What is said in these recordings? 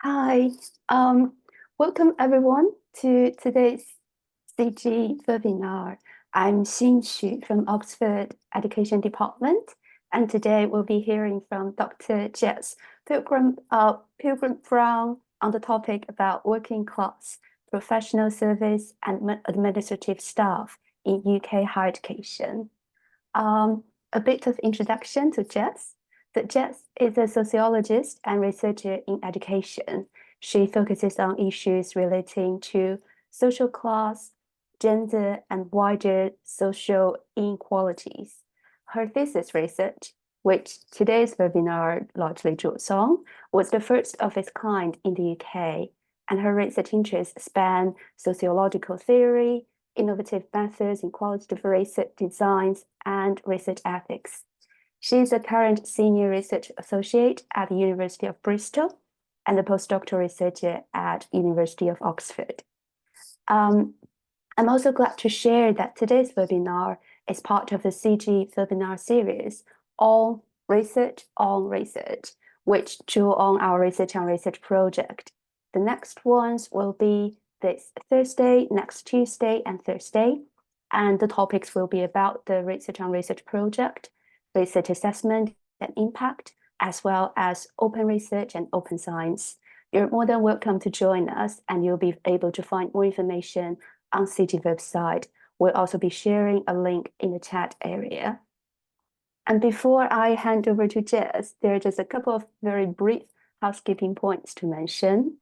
Hi, um, welcome everyone to today's CG webinar. I'm Xin Xu from Oxford Education Department, and today we'll be hearing from Dr. Jess Pilgrim Brown on the topic about working class, professional service, and administrative staff in UK higher education. A bit of introduction to Jess. Jess is a sociologist and researcher in education. She focuses on issues relating to social class, gender, and wider social inequalities. Her thesis research, which today's webinar largely draws on, was the first of its kind in the UK, and her research interests span sociological theory, innovative methods in qualitative research designs, and research ethics. She is a current senior research associate at the University of Bristol and a postdoctoral researcher at University of Oxford. I'm also glad to share that today's webinar is part of the CG webinar series, All Research on Research, which drew on our Research on Research project. The next ones will be this Thursday, next Tuesday, and Thursday. And the topics will be about the Research on Research project, research assessment and impact, as well as open research and open science. You're more than welcome to join us, and you'll be able to find more information on CG website. We'll also be sharing a link in the chat area. And before I hand over to Jess, there are just a couple of very brief housekeeping points to mention.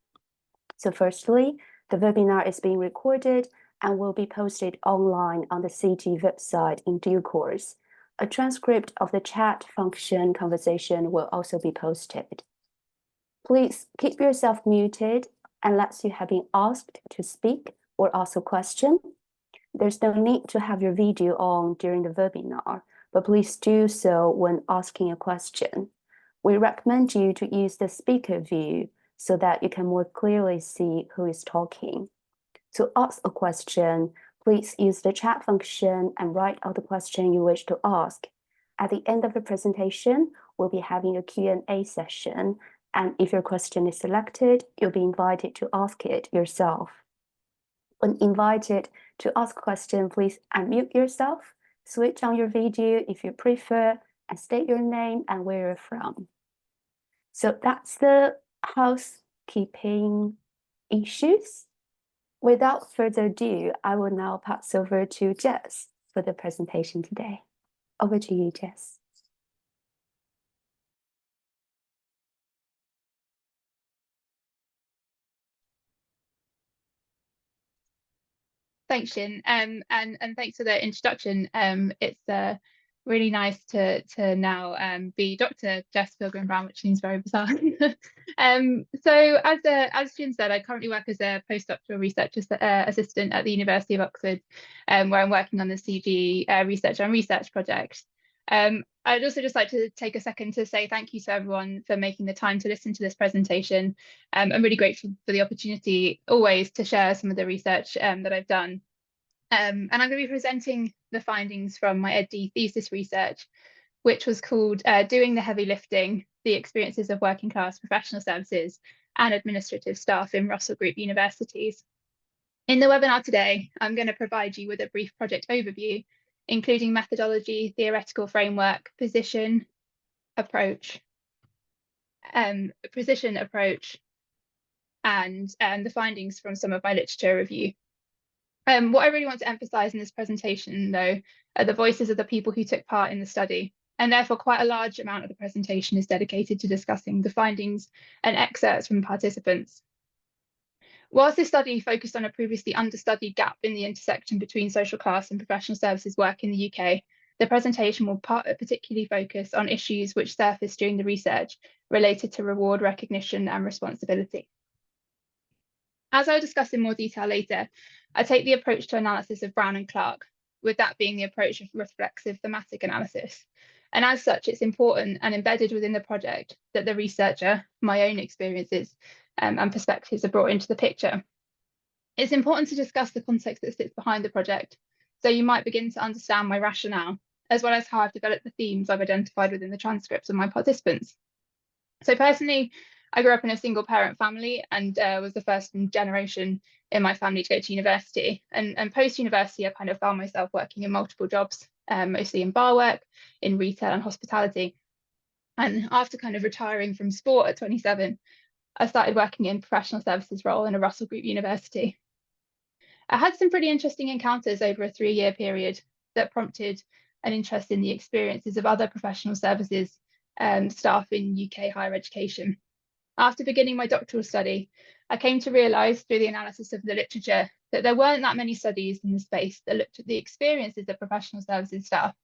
So firstly, the webinar is being recorded and will be posted online on the CG website in due course. A transcript of the chat function conversation will also be posted. Please keep yourself muted unless you have been asked to speak or ask a question. There's no need to have your video on during the webinar, but please do so when asking a question. We recommend you to use the speaker view so that you can more clearly see who is talking. To ask a question, please use the chat function and write out the question you wish to ask. At the end of the presentation, we'll be having a Q&A session, and if your question is selected, you'll be invited to ask it yourself. When invited to ask a question, please unmute yourself, switch on your video if you prefer, and state your name and where you're from. So that's the housekeeping issues. Without further ado, I will now pass over to Jess for the presentation today. Over to you, Jess. Thanks, Shin, and thanks for the introduction. It's really nice to now be Dr. Jess Pilgrim Brown, which seems very bizarre. So as Shin said, I currently work as a postdoctoral research assistant at the University of Oxford, where I'm working on the CG Research on Research project. I'd also just like to take a second to say thank you to everyone for making the time to listen to this presentation. I'm really grateful for the opportunity always to share some of the research that I've done. And I'm going to be presenting the findings from my EdD thesis research, which was called Doing the Heavy Lifting, the Experiences of Working Class Professional Services and Administrative Staff in Russell Group Universities. In the webinar today, I'm going to provide you with a brief project overview, including methodology, theoretical framework, position approach, and the findings from some of my literature review. What I really want to emphasise in this presentation, though, are the voices of the people who took part in the study, and therefore quite a large amount of the presentation is dedicated to discussing the findings and excerpts from participants. Whilst this study focused on a previously understudied gap in the intersection between social class and professional services work in the UK, the presentation will particularly focus on issues which surfaced during the research related to reward recognition and responsibility. As I'll discuss in more detail later, I take the approach to analysis of Brown and Clark, with that being the approach of reflexive thematic analysis. And as such, it's important and embedded within the project that the researcher, my own experiences and perspectives are brought into the picture. It's important to discuss the context that sits behind the project, so you might begin to understand my rationale, as well as how I've developed the themes I've identified within the transcripts of my participants. So personally, I grew up in a single parent family and was the first generation in my family to go to university. And post-university, I kind of found myself working in multiple jobs, mostly in bar work, in retail and hospitality. And after kind of retiring from sport at 27, I started working in professional services role in a Russell Group university. I had some pretty interesting encounters over a 3-year period that prompted an interest in the experiences of other professional services staff in UK higher education. After beginning my doctoral study, I came to realise through the analysis of the literature that there weren't that many studies in the space that looked at the experiences of professional services staff.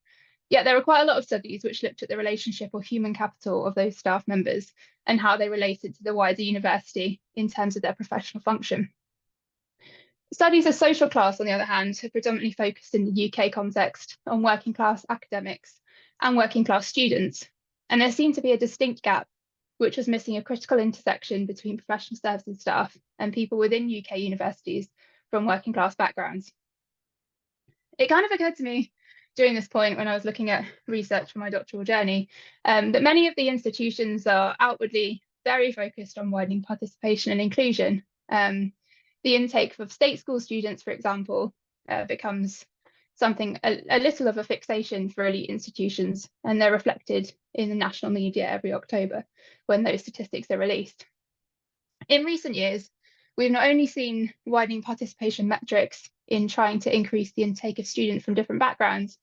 Yet there were quite a lot of studies which looked at the relationship or human capital of those staff members and how they related to the wider university in terms of their professional function. Studies of social class, on the other hand, have predominantly focused in the UK context on working class academics and working class students, and there seemed to be a distinct gap which was missing a critical intersection between professional services staff and people within UK universities from working class backgrounds. It kind of occurred to me during this point when I was looking at research for my doctoral journey that many of the institutions are outwardly very focused on widening participation and inclusion. The intake of state school students, for example, becomes something a little of a fixation for elite institutions, and they're reflected in the national media every October when those statistics are released. In recent years, we've not only seen widening participation metrics in trying to increase the intake of students from different backgrounds,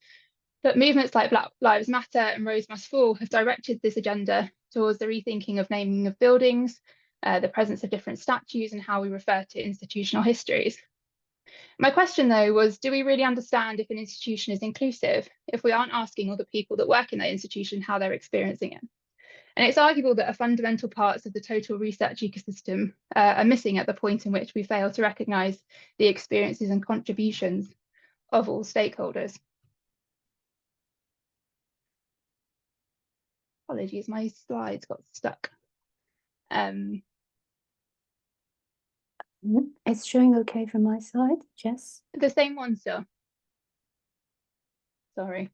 but movements like Black Lives Matter and Rose Must Fall have directed this agenda towards the rethinking of naming of buildings, the presence of different statues, and how we refer to institutional histories. My question, though, was, do we really understand if an institution is inclusive if we aren't asking all the people that work in that institution how they're experiencing it? And it's arguable that a fundamental parts of the total research ecosystem are missing at the point in which we fail to recognise the experiences and contributions of all stakeholders. Apologies, my slides got stuck. It's showing okay from my side, Jess. The same one still. Sorry.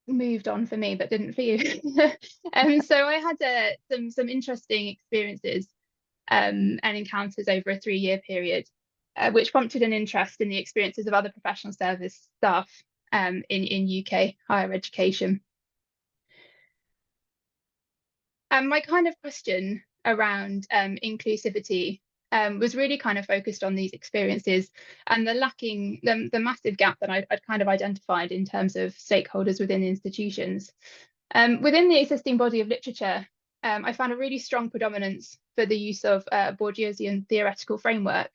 Moved on for me, but didn't for you. So I had some interesting experiences and encounters over a 3-year period, which prompted an interest in the experiences of other professional service staff in UK higher education. And my kind of question around inclusivity was really kind of focused on these experiences and the massive gap that I'd kind of identified in terms of stakeholders within institutions. Within the existing body of literature, I found a really strong predominance for the use of Bourdieusian theoretical framework.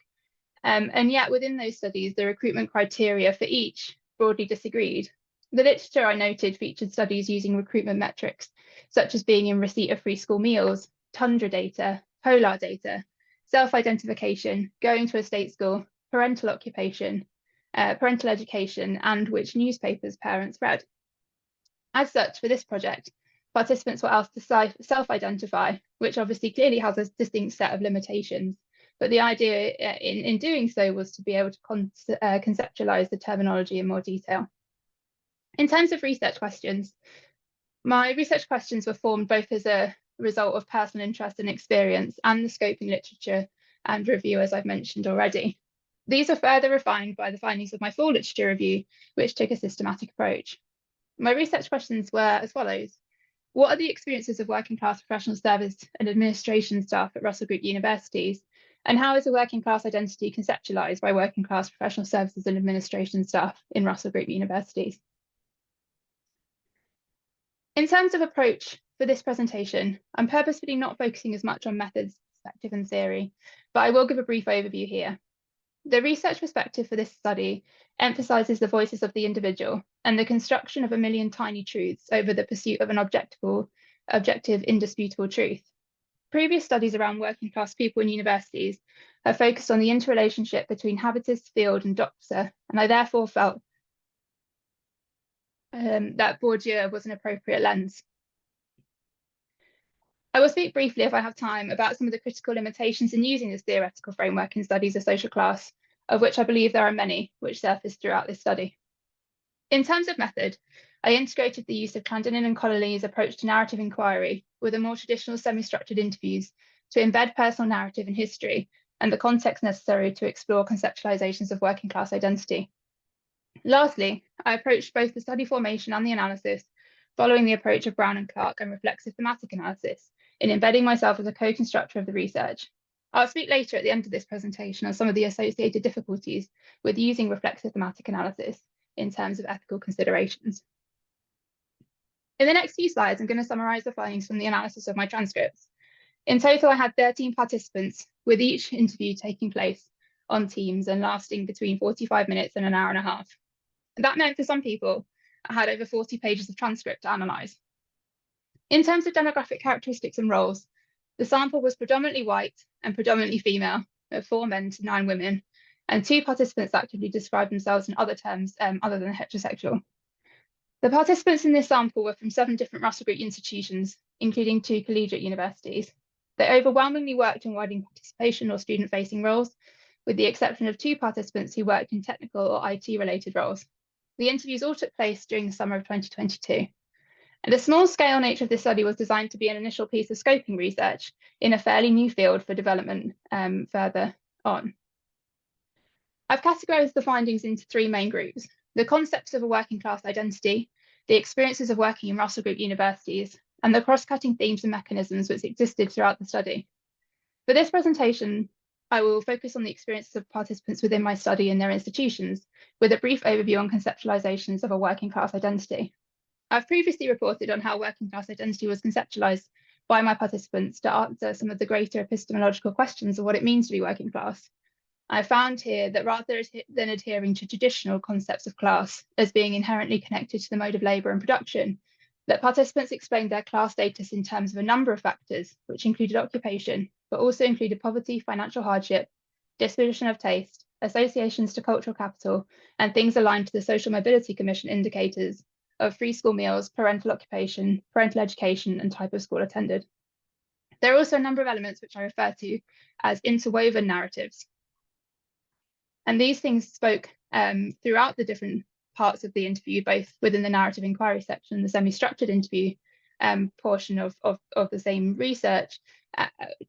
And yet within those studies, the recruitment criteria for each broadly disagreed. The literature I noted featured studies using recruitment metrics, such as being in receipt of free school meals, tundra data, polar data, self-identification, going to a state school, parental occupation, parental education, and which newspapers parents read. As such, for this project, participants were asked to self-identify, which obviously clearly has a distinct set of limitations. But the idea in doing so was to be able to conceptualize the terminology in more detail. In terms of research questions, my research questions were formed both as a result of personal interest and experience and the scoping literature and review, as I've mentioned already. These are further refined by the findings of my full literature review, which took a systematic approach. My research questions were as follows. What are the experiences of working class professional service and administration staff at Russell Group universities? And how is a working class identity conceptualised by working class professional services and administration staff in Russell Group universities? In terms of approach for this presentation, I'm purposefully not focusing as much on methods, perspective and theory, but I will give a brief overview here. The research perspective for this study emphasises the voices of the individual and the construction of a million tiny truths over the pursuit of an objective, indisputable truth. Previous studies around working class people in universities have focused on the interrelationship between habitus, field and doctor, and I therefore felt that Bourdieu was an appropriate lens. I will speak briefly, if I have time, about some of the critical limitations in using this theoretical framework in studies of social class, of which I believe there are many which surface throughout this study. In terms of method, I integrated the use of Clandinin and Collily's approach to narrative inquiry with a more traditional semi-structured interviews to embed personal narrative and history and the context necessary to explore conceptualizations of working class identity. Lastly, I approached both the study formation and the analysis following the approach of Brown and Clark and reflexive thematic analysis in embedding myself as a co-constructor of the research. I'll speak later at the end of this presentation on some of the associated difficulties with using reflexive thematic analysis in terms of ethical considerations. In the next few slides, I'm going to summarize the findings from the analysis of my transcripts. In total, I had 13 participants, with each interview taking place on Teams and lasting between 45 minutes and an hour and a half. And that meant for some people, I had over 40 pages of transcript to analyze. In terms of demographic characteristics and roles, the sample was predominantly white and predominantly female, of 4 men to 9 women, and 2 participants actively described themselves in other terms other than heterosexual. The participants in this sample were from 7 different Russell Group institutions, including 2 collegiate universities. They overwhelmingly worked in widening participation or student-facing roles, with the exception of 2 participants who worked in technical or IT-related roles. The interviews all took place during the summer of 2022. And the small-scale nature of this study was designed to be an initial piece of scoping research in a fairly new field for development further on. I've categorized the findings into 3 main groups: the concepts of a working class identity, the experiences of working in Russell Group universities, and the cross-cutting themes and mechanisms which existed throughout the study. For this presentation, I will focus on the experiences of participants within my study in their institutions, with a brief overview on conceptualizations of a working class identity. I've previously reported on how working class identity was conceptualized by my participants to answer some of the greater epistemological questions of what it means to be working class. I found here that rather than adhering to traditional concepts of class as being inherently connected to the mode of labour and production, that participants explained their class status in terms of a number of factors, which included occupation, but also included poverty, financial hardship, disposition of taste, associations to cultural capital, and things aligned to the Social Mobility Commission indicators of free school meals, parental occupation, parental education, and type of school attended. There are also a number of elements which I refer to as interwoven narratives. And these things spoke throughout the different parts of the interview, both within the narrative inquiry section and the semi-structured interview portion of the same research,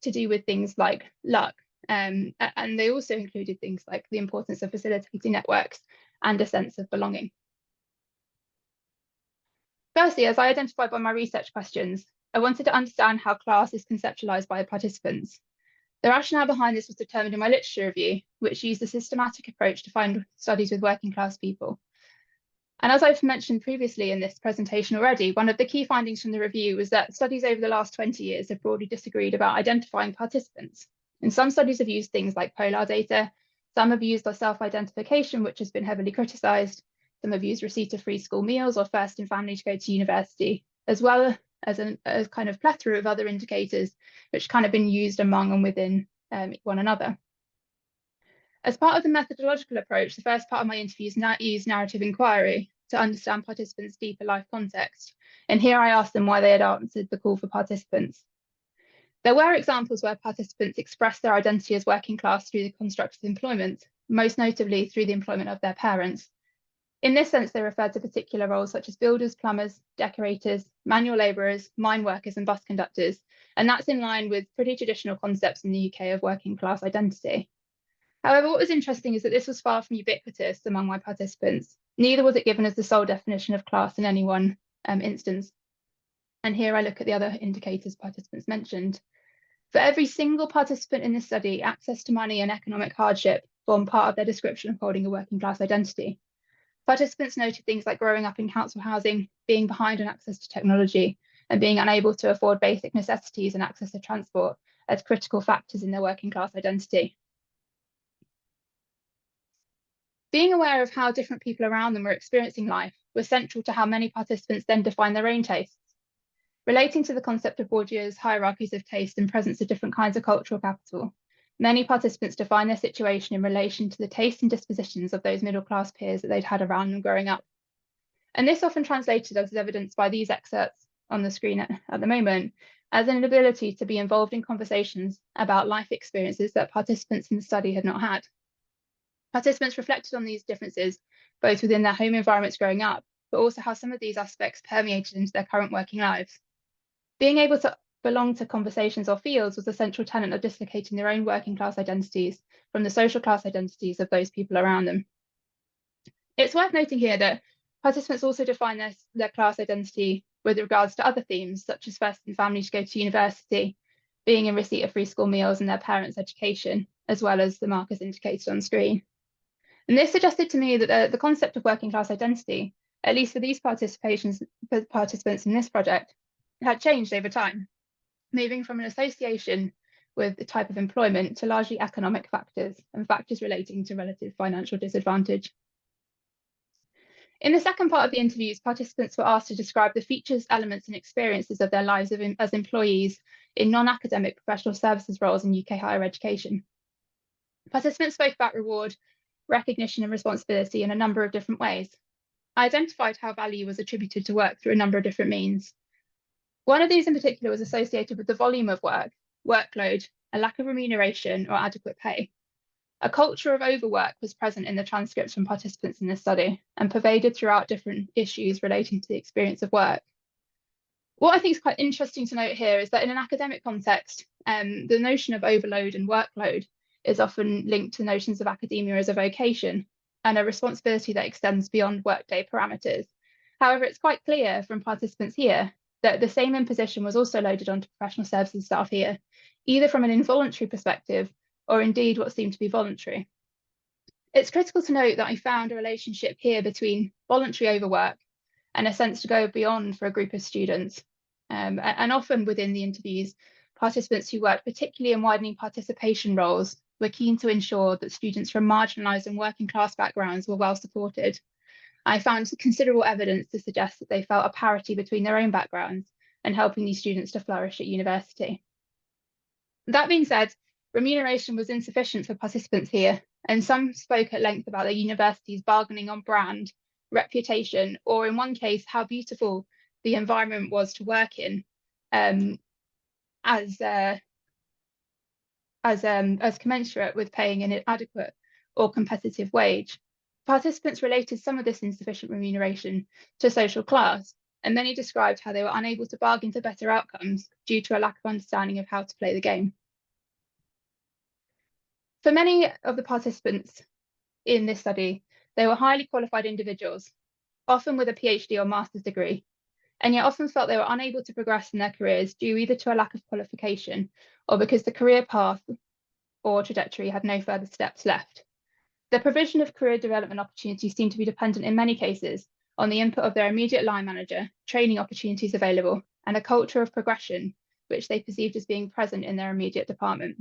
to do with things like luck. And they also included things like the importance of facilitating networks and a sense of belonging. Firstly, as I identified by my research questions, I wanted to understand how class is conceptualized by participants. The rationale behind this was determined in my literature review, which used a systematic approach to find studies with working class people. And as I've mentioned previously in this presentation already, one of the key findings from the review was that studies over the last 20 years have broadly disagreed about identifying participants. And some studies have used things like polar data, some have used self-identification, which has been heavily criticised, some have used receipt of free school meals or first in family to go to university, as well as a kind of plethora of other indicators which kind of been used among and within one another. As part of the methodological approach, the first part of my interviews used narrative inquiry to understand participants' deeper life context. And here I asked them why they had answered the call for participants. There were examples where participants expressed their identity as working class through the construct of employment, most notably through the employment of their parents. In this sense, they referred to particular roles such as builders, plumbers, decorators, manual labourers, mine workers, and bus conductors. And that's in line with pretty traditional concepts in the UK of working class identity. However, what was interesting is that this was far from ubiquitous among my participants. Neither was it given as the sole definition of class in any one instance. And here I look at the other indicators participants mentioned. For every single participant in this study, access to money and economic hardship form part of their description of holding a working class identity. Participants noted things like growing up in council housing, being behind on access to technology, and being unable to afford basic necessities and access to transport as critical factors in their working class identity. Being aware of how different people around them were experiencing life was central to how many participants then defined their own tastes. Relating to the concept of Bourdieu's hierarchies of taste and presence of different kinds of cultural capital, many participants define their situation in relation to the tastes and dispositions of those middle-class peers that they'd had around them growing up. And this often translated as evidenced by these excerpts on the screen at the moment, as an inability to be involved in conversations about life experiences that participants in the study had not had. Participants reflected on these differences, both within their home environments growing up, but also how some of these aspects permeated into their current working lives. Being able to belong to conversations or fields was a central tenet of dislocating their own working class identities from the social class identities of those people around them. It's worth noting here that participants also define their class identity with regards to other themes, such as first in family to go to university, being in receipt of free school meals and their parents' education, as well as the markers indicated on screen. And this suggested to me that the concept of working class identity, at least for these participants in this project, had changed over time, moving from an association with the type of employment to largely economic factors and factors relating to relative financial disadvantage. In the second part of the interviews, participants were asked to describe the features, elements, and experiences of their lives as employees in non-academic professional services roles in UK higher education. Participants spoke about reward, recognition, and responsibility in a number of different ways. I identified how value was attributed to work through a number of different means. One of these in particular was associated with the volume of work, workload, a lack of remuneration or adequate pay. A culture of overwork was present in the transcripts from participants in this study and pervaded throughout different issues relating to the experience of work. What I think is quite interesting to note here is that in an academic context, the notion of overload and workload is often linked to notions of academia as a vocation and a responsibility that extends beyond workday parameters. However, it's quite clear from participants here that the same imposition was also loaded onto professional services staff here, either from an involuntary perspective or indeed what seemed to be voluntary. It's critical to note that I found a relationship here between voluntary overwork and a sense to go beyond for a group of students. And often within the interviews, participants who worked particularly in widening participation roles were keen to ensure that students from marginalised and working class backgrounds were well supported. I found considerable evidence to suggest that they felt a parity between their own backgrounds and helping these students to flourish at university. That being said, remuneration was insufficient for participants here, and some spoke at length about their universities bargaining on brand, reputation, or in one case, how beautiful the environment was to work in, as commensurate with paying an adequate or competitive wage. Participants related some of this insufficient remuneration to social class, and many described how they were unable to bargain for better outcomes due to a lack of understanding of how to play the game. For many of the participants in this study, they were highly qualified individuals, often with a PhD or master's degree, and yet often felt they were unable to progress in their careers due either to a lack of qualification or because the career path or trajectory had no further steps left. The provision of career development opportunities seemed to be dependent in many cases on the input of their immediate line manager, training opportunities available, and a culture of progression, which they perceived as being present in their immediate department.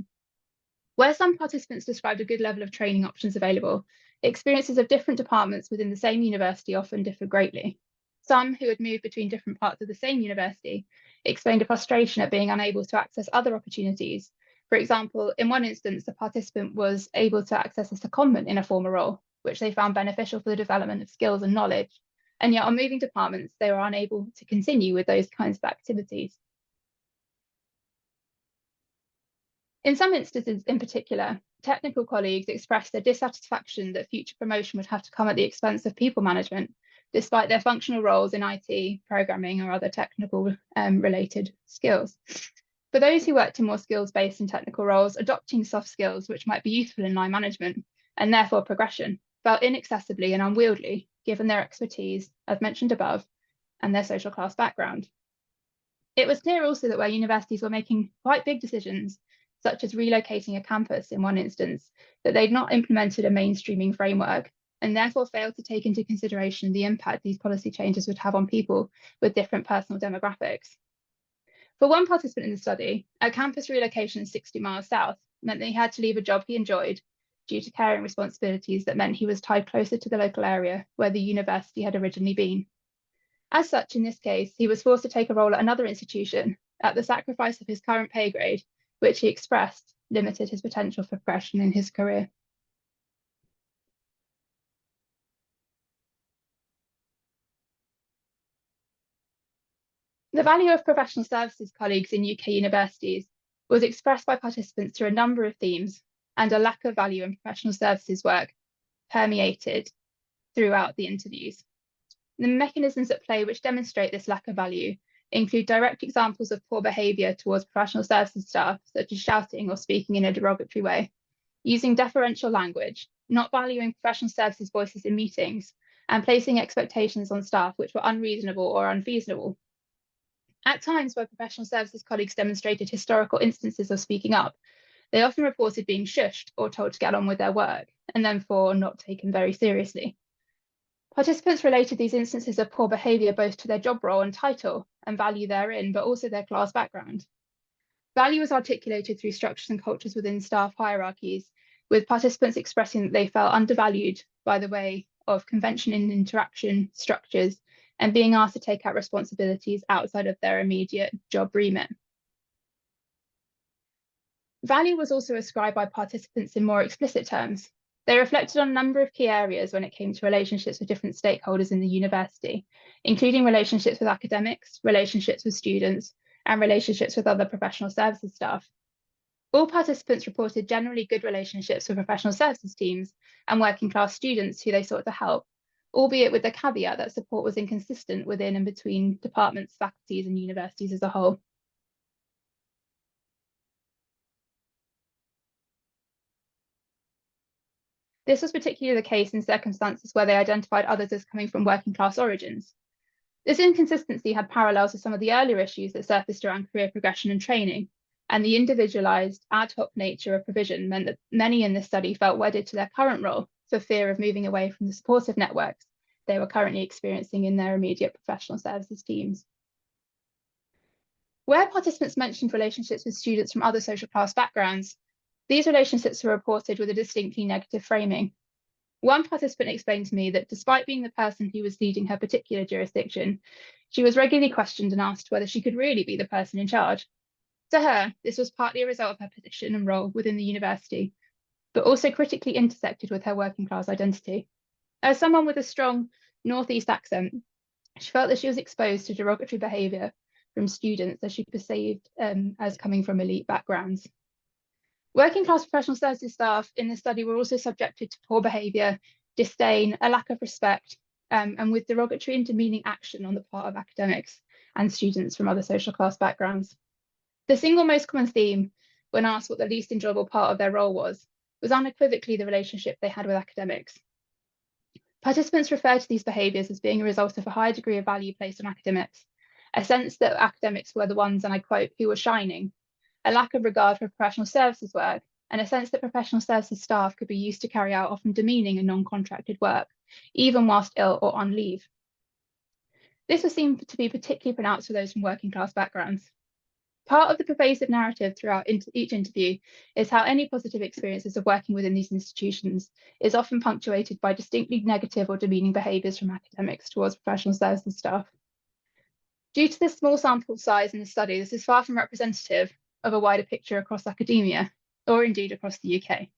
Where some participants described a good level of training options available, experiences of different departments within the same university often differ greatly. Some who had moved between different parts of the same university explained a frustration at being unable to access other opportunities. For example, in one instance, the participant was able to access a secondment in a former role, which they found beneficial for the development of skills and knowledge. And yet on moving departments, they were unable to continue with those kinds of activities. In some instances in particular, technical colleagues expressed their dissatisfaction that future promotion would have to come at the expense of people management, despite their functional roles in IT, programming, or other technical related skills. For those who worked in more skills-based and technical roles, adopting soft skills, which might be useful in line management, and therefore progression, felt inaccessibly and unwieldy, given their expertise, as mentioned above, and their social class background. It was clear also that where universities were making quite big decisions, such as relocating a campus in one instance, that they'd not implemented a mainstreaming framework and therefore failed to take into consideration the impact these policy changes would have on people with different personal demographics. For one participant in the study, a campus relocation 60 miles south meant that he had to leave a job he enjoyed due to caring responsibilities that meant he was tied closer to the local area where the university had originally been. As such, in this case, he was forced to take a role at another institution at the sacrifice of his current pay grade, which he expressed limited his potential for progression in his career. The value of professional services colleagues in UK universities was expressed by participants through a number of themes, and a lack of value in professional services work permeated throughout the interviews. The mechanisms at play which demonstrate this lack of value include direct examples of poor behaviour towards professional services staff, such as shouting or speaking in a derogatory way, using deferential language, not valuing professional services voices in meetings, and placing expectations on staff which were unreasonable or unfeasible. At times where professional services colleagues demonstrated historical instances of speaking up, they often reported being shushed or told to get on with their work, and therefore not taken very seriously. Participants related these instances of poor behaviour both to their job role and title and value therein, but also their class background. Value was articulated through structures and cultures within staff hierarchies, with participants expressing that they felt undervalued by the way of convention in interaction structures and being asked to take out responsibilities outside of their immediate job remit. Value was also ascribed by participants in more explicit terms. They reflected on a number of key areas when it came to relationships with different stakeholders in the university, including relationships with academics, relationships with students, and relationships with other professional services staff. All participants reported generally good relationships with professional services teams and working class students who they sought to help, albeit with the caveat that support was inconsistent within and between departments, faculties, and universities as a whole. This was particularly the case in circumstances where they identified others as coming from working class origins. This inconsistency had parallels with some of the earlier issues that surfaced around career progression and training, and the individualised, ad hoc nature of provision meant that many in this study felt wedded to their current role for fear of moving away from the supportive networks they were currently experiencing in their immediate professional services teams. Where participants mentioned relationships with students from other social class backgrounds, these relationships were reported with a distinctly negative framing. One participant explained to me that despite being the person who was leading her particular jurisdiction, she was regularly questioned and asked whether she could really be the person in charge. To her, this was partly a result of her position and role within the university, but also critically intersected with her working class identity. As someone with a strong Northeast accent, she felt that she was exposed to derogatory behaviour from students that she perceived as coming from elite backgrounds. Working class professional services staff in the study were also subjected to poor behaviour, disdain, a lack of respect, and with derogatory and demeaning action on the part of academics and students from other social class backgrounds. The single most common theme when asked what the least enjoyable part of their role was unequivocally the relationship they had with academics. Participants referred to these behaviours as being a result of a high degree of value placed on academics, a sense that academics were the ones, and I quote, who were shining, a lack of regard for professional services work, and a sense that professional services staff could be used to carry out often demeaning and non-contracted work, even whilst ill or on leave. This was seen to be particularly pronounced for those from working class backgrounds. Part of the pervasive narrative throughout each interview is how any positive experiences of working within these institutions is often punctuated by distinctly negative or demeaning behaviours from academics towards professional services staff. Due to the small sample size in the study, this is far from representative of a wider picture across academia, or indeed across the UK.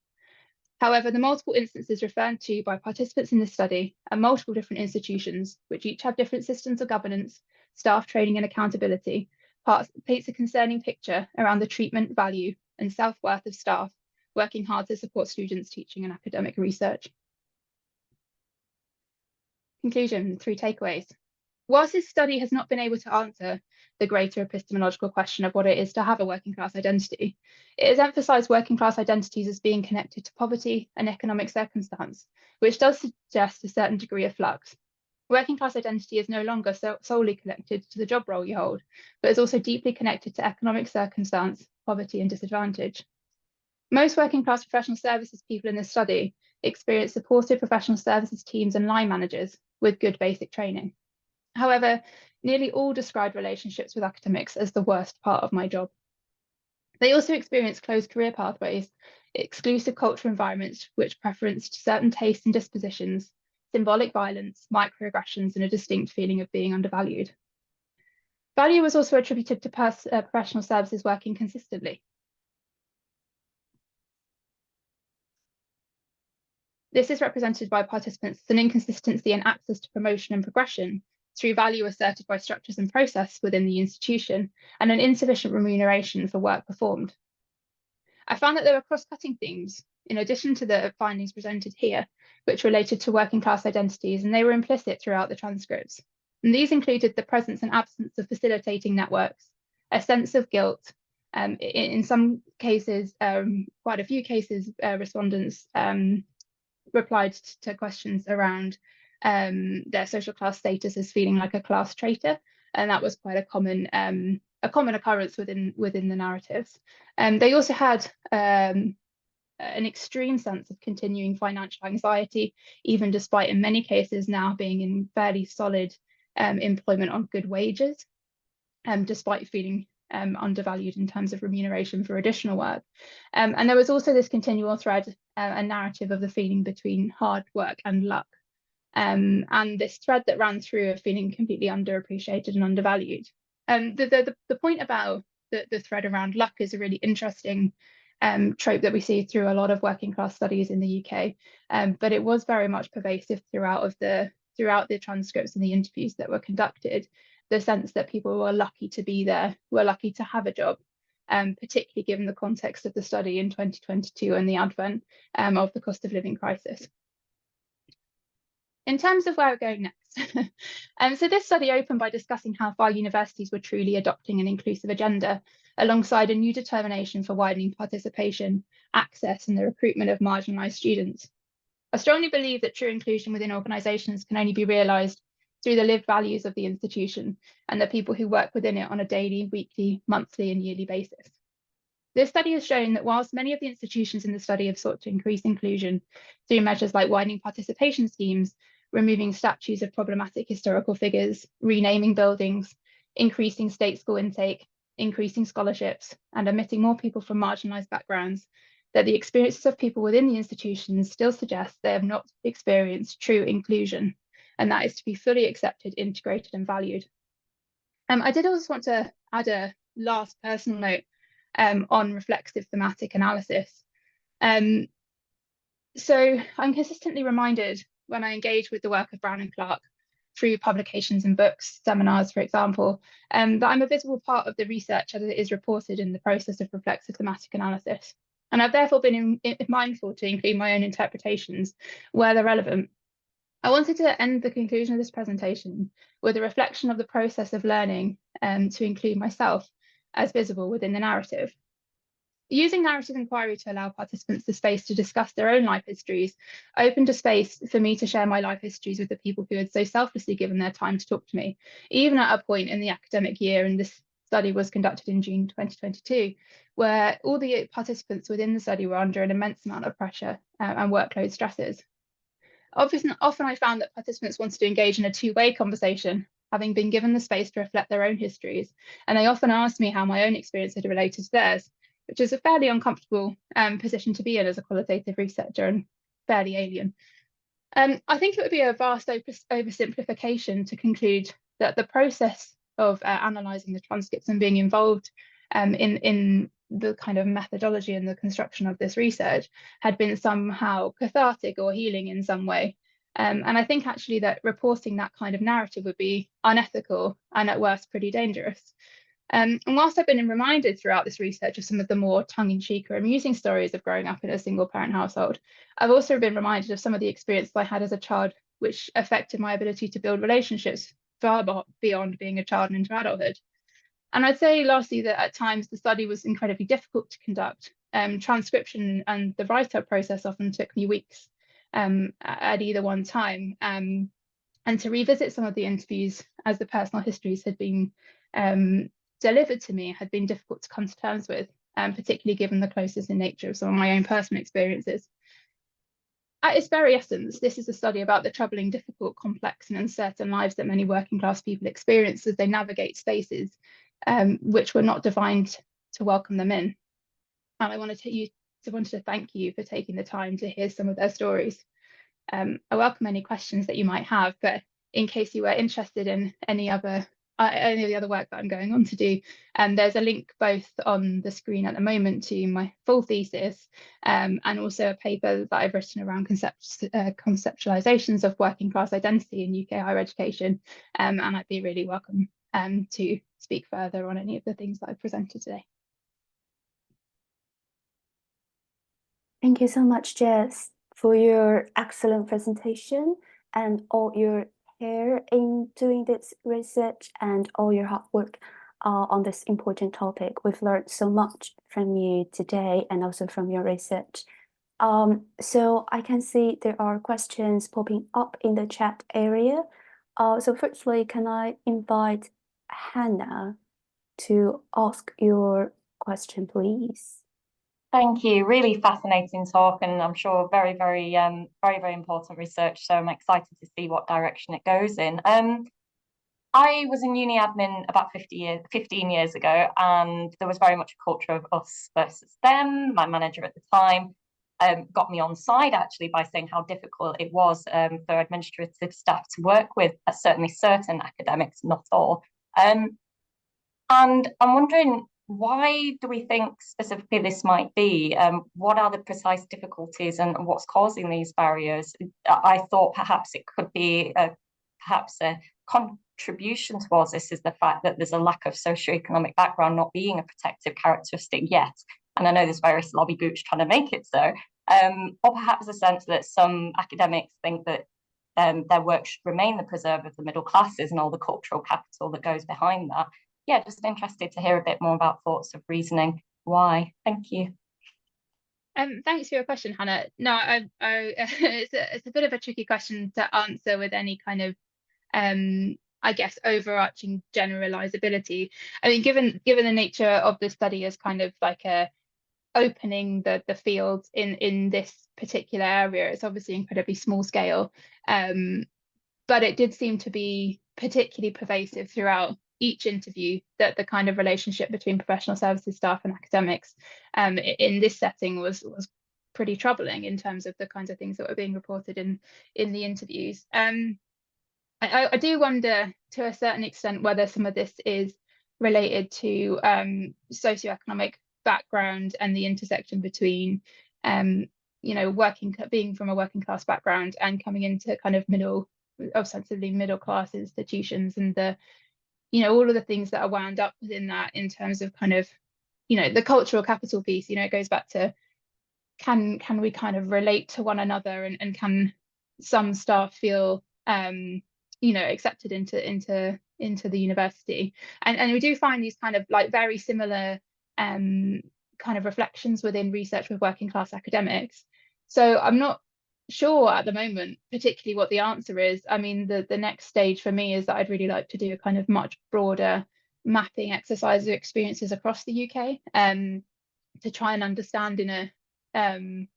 However, the multiple instances referred to by participants in this study at multiple different institutions, which each have different systems of governance, staff training and accountability, paints a concerning picture around the treatment, value and self-worth of staff working hard to support students' teaching and academic research. Conclusion, 3 takeaways. Whilst this study has not been able to answer the greater epistemological question of what it is to have a working class identity, it has emphasised working class identities as being connected to poverty and economic circumstance, which does suggest a certain degree of flux. Working class identity is no longer solely connected to the job role you hold, but is also deeply connected to economic circumstance, poverty and disadvantage. Most working class professional services people in this study experience supported professional services teams and line managers with good basic training. However, nearly all described relationships with academics as the worst part of my job. They also experience closed career pathways, exclusive cultural environments which preferenced certain tastes and dispositions, symbolic violence, microaggressions, and a distinct feeling of being undervalued. Value was also attributed to professional services working consistently. This is represented by participants as an inconsistency in access to promotion and progression through value asserted by structures and process within the institution, and an insufficient remuneration for work performed. I found that there were cross-cutting themes in addition to the findings presented here, which related to working class identities, and they were implicit throughout the transcripts. And these included the presence and absence of facilitating networks, a sense of guilt. In some cases, quite a few cases, respondents replied to questions around their social class status as feeling like a class traitor, and that was quite a common occurrence within the narratives. They also had an extreme sense of continuing financial anxiety, even despite in many cases now being in fairly solid employment on good wages, despite feeling undervalued in terms of remuneration for additional work. And there was also this continual thread, a narrative of the feeling between hard work and luck. And this thread that ran through of feeling completely underappreciated and undervalued. The point about the thread around luck is a really interesting trope that we see through a lot of working class studies in the UK, but it was very much pervasive throughout the transcripts and the interviews that were conducted. The sense that people were lucky to be there, were lucky to have a job, particularly given the context of the study in 2022 and the advent of the cost of living crisis. In terms of where we're going next, so this study opened by discussing how far universities were truly adopting an inclusive agenda, alongside a new determination for widening participation, access, and the recruitment of marginalised students. I strongly believe that true inclusion within organisations can only be realised through the lived values of the institution and the people who work within it on a daily, weekly, monthly, and yearly basis. This study has shown that whilst many of the institutions in the study have sought to increase inclusion through measures like widening participation schemes, removing statues of problematic historical figures, renaming buildings, increasing state school intake, increasing scholarships, and admitting more people from marginalised backgrounds, that the experiences of people within the institutions still suggest they have not experienced true inclusion, and that is to be fully accepted, integrated, and valued. I did also want to add a last personal note on reflexive thematic analysis. So I'm consistently reminded when I engage with the work of Brown and Clark through publications and books, seminars, for example, that I'm a visible part of the research as it is reported in the process of reflexive thematic analysis. And I've therefore been mindful to include my own interpretations where they're relevant. I wanted to end the conclusion of this presentation with a reflection of the process of learning to include myself as visible within the narrative. Using narrative inquiry to allow participants the space to discuss their own life histories opened a space for me to share my life histories with the people who had so selflessly given their time to talk to me, even at a point in the academic year, and this study was conducted in June 2022, where all the participants within the study were under an immense amount of pressure and workload stresses. Often I found that participants wanted to engage in a two-way conversation, having been given the space to reflect their own histories, and they often asked me how my own experience had related to theirs, which is a fairly uncomfortable position to be in as a qualitative researcher and fairly alien. I think it would be a vast oversimplification to conclude that the process of analysing the transcripts and being involved in the kind of methodology and the construction of this research had been somehow cathartic or healing in some way. And I think actually that reporting that kind of narrative would be unethical and at worst pretty dangerous. And whilst I've been reminded throughout this research of some of the more tongue-in-cheek or amusing stories of growing up in a single-parent household, I've also been reminded of some of the experiences I had as a child, which affected my ability to build relationships far beyond being a child and into adulthood. And I'd say lastly that at times the study was incredibly difficult to conduct. Transcription and the write-up process often took me weeks at either one time. And to revisit some of the interviews as the personal histories had been delivered to me had been difficult to come to terms with, particularly given the closeness in nature of some of my own personal experiences. At its very essence, this is a study about the troubling, difficult, complex and uncertain lives that many working class people experience as they navigate spaces which were not designed to welcome them in. And I wanted to thank you for taking the time to hear some of their stories. I welcome any questions that you might have, but in case you were interested in any of the other work that I'm going on to do, there's a link both on the screen at the moment to my full thesis and also a paper that I've written around conceptualizations of working class identity in UK higher education, and I'd be really welcome to speak further on any of the things that I've presented today. Thank you so much, Jess, for your excellent presentation and all your care in doing this research and all your hard work on this important topic. We've learned so much from you today and also from your research. So I can see there are questions popping up in the chat area. So firstly, can I invite Hannah to ask your question, please? Thank you. Really fascinating talk, and I'm sure very important research. So I'm excited to see what direction it goes in. I was in uni admin about 15 years ago, and there was very much a culture of us versus them. My manager at the time got me on side actually by saying how difficult it was for administrative staff to work with, certainly certain academics, not all. And I'm wondering, why do we think specifically this might be? What are the precise difficulties and what's causing these barriers? I thought perhaps it could be perhaps a contribution towards this is the fact that there's a lack of socioeconomic background not being a protective characteristic yet. And I know there's various lobby groups trying to make it so. Or perhaps a sense that some academics think that their work should remain the preserve of the middle classes and all the cultural capital that goes behind that. Yeah, just interested to hear a bit more about thoughts of reasoning. Why? Thank you. Thanks for your question, Hannah. No, it's a bit of a tricky question to answer with any kind of I guess overarching generalizability. I mean, given the nature of the study as kind of like a opening the field in this particular area, it's obviously incredibly small scale, but it did seem to be particularly pervasive throughout each interview, that the kind of relationship between professional services staff and academics in this setting was pretty troubling in terms of the kinds of things that were being reported in the interviews. I do wonder to a certain extent whether some of this is related to socioeconomic background and the intersection between being from a working class background and coming into kind of ostensibly middle class institutions, and all of the things that are wound up within that in terms of kind of the cultural capital piece. It goes back to can we kind of relate to one another, and can some staff feel accepted into the university, and we do find these kind of like very similar kind of reflections within research with working class academics. So I'm not sure at the moment particularly what the answer is. I mean, the next stage for me is that I'd really like to do a kind of much broader mapping exercise of experiences across the UK to try and understand on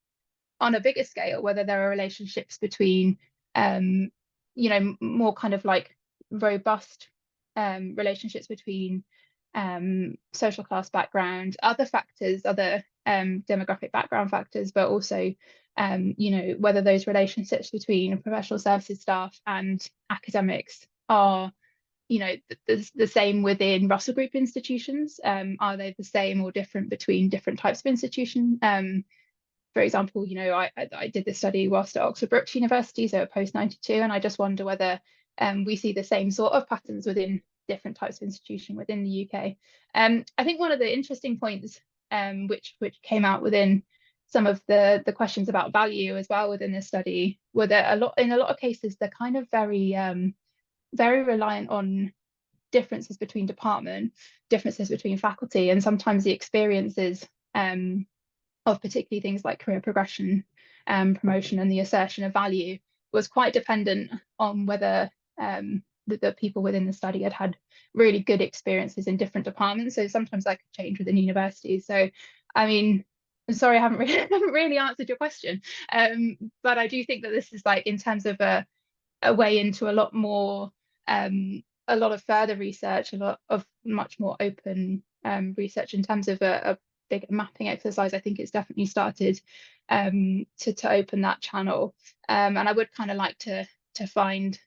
a bigger scale whether there are relationships between more kind of like robust relationships between social class background, other factors, other demographic background factors, but also whether those relationships between professional services staff and academics are the same within Russell Group institutions. Are they the same or different between different types of institution? For example, I did this study whilst at Oxford Brookes University, so at post 92, and I just wonder whether we see the same sort of patterns within different types of institution within the UK. I think one of the interesting points which came out within some of the questions about value as well within this study were that in a lot of cases they're kind of very reliant on differences between department, differences between faculty, and sometimes the experiences of particularly things like career progression, promotion, and the assertion of value was quite dependent on whether the people within the study had really good experiences in different departments. So sometimes that could change within universities. So, I mean, I'm sorry, I haven't really answered your question, but I do think that this is like in terms of a way into a lot more, a lot of further research, a lot of much more open research in terms of a big mapping exercise. I think it's definitely started to open that channel, and I would kind of like to find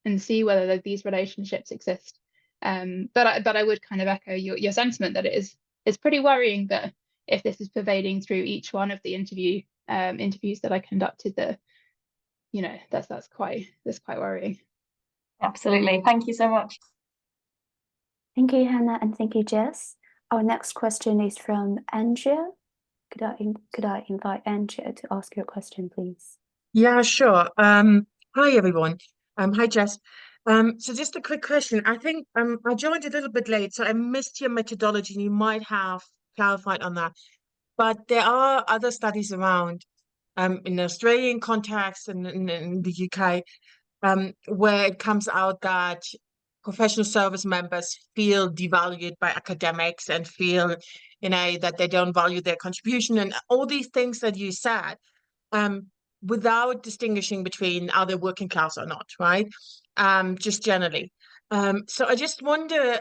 and see whether these relationships exist. But I would kind of echo your sentiment that it's pretty worrying that if this is pervading through each one of the interviews that I conducted, that that's quite worrying. Absolutely. Thank you so much. Thank you, Hannah, and thank you, Jess. Our next question is from Andrea. could I invite Andrea to ask your question, please? Yeah, sure. Hi everyone. Hi Jess. So just a quick question. I think I joined a little bit late, so I missed your methodology, and you might have clarified on that. But there are other studies around in the Australian context and in the UK where it comes out that professional service members feel devalued by academics and feel, that they don't value their contribution and all these things that you said. Without distinguishing between are they working class or not, right? Just generally. So I just wonder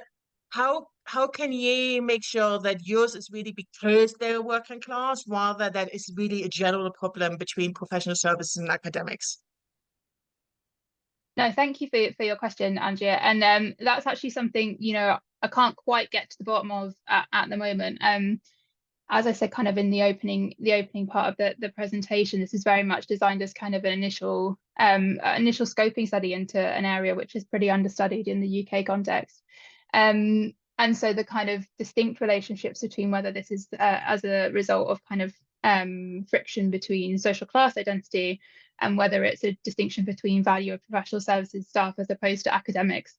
how can you make sure that yours is really because they're working class rather than it's really a general problem between professional services and academics? No, thank you for your question, Andrea. And that's actually something, I can't quite get to the bottom of at the moment. As I said, kind of in the opening part of the presentation, this is very much designed as kind of an initial scoping study into an area which is pretty understudied in the UK context. And so the kind of distinct relationships between whether this is as a result of kind of friction between social class identity and whether it's a distinction between value of professional services staff as opposed to academics,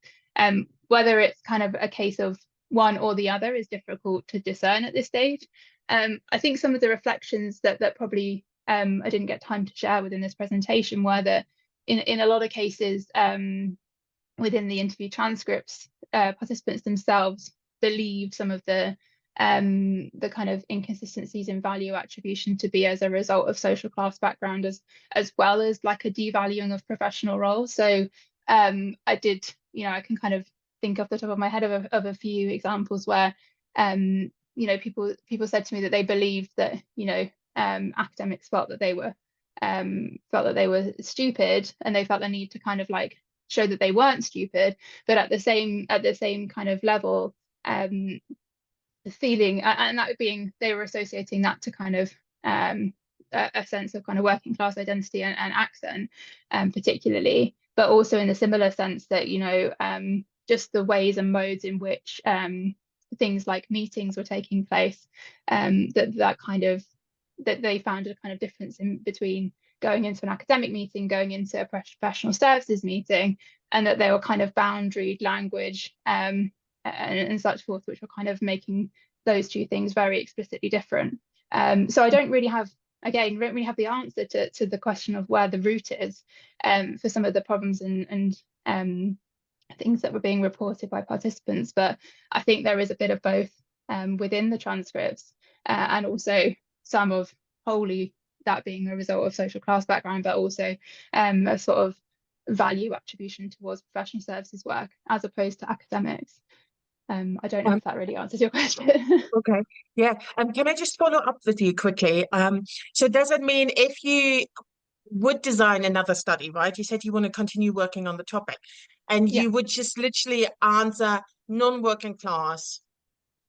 whether it's kind of a case of one or the other is difficult to discern at this stage. I think some of the reflections that probably I didn't get time to share within this presentation were that in a lot of cases within the interview transcripts, participants themselves believe some of the kind of inconsistencies in value attribution to be as a result of social class background as well as like a devaluing of professional roles. So I did, I can kind of think off the top of my head of a few examples where people said to me that they believed that academics felt that they were stupid, and they felt the need to kind of like show that they weren't stupid, but at the same kind of level, the feeling, and that being they were associating that to kind of a sense of kind of working class identity and accent, particularly, but also in a similar sense that just the ways and modes in which things like meetings were taking place, that they found a kind of difference in between going into an academic meeting, going into a professional services meeting, and that they were kind of boundaried language and such forth, which were kind of making those two things very explicitly different. So I don't really have the answer to the question of where the root is for some of the problems and things that were being reported by participants, but I think there is a bit of both within the transcripts, and also some of wholly that being a result of social class background, but also a sort of value attribution towards professional services work as opposed to academics. I don't know if that really answers your question. Okay, yeah. Can I just follow up with you quickly? So does it mean if you would design another study, right? You said you want to continue working on the topic, and you would just literally answer non-working class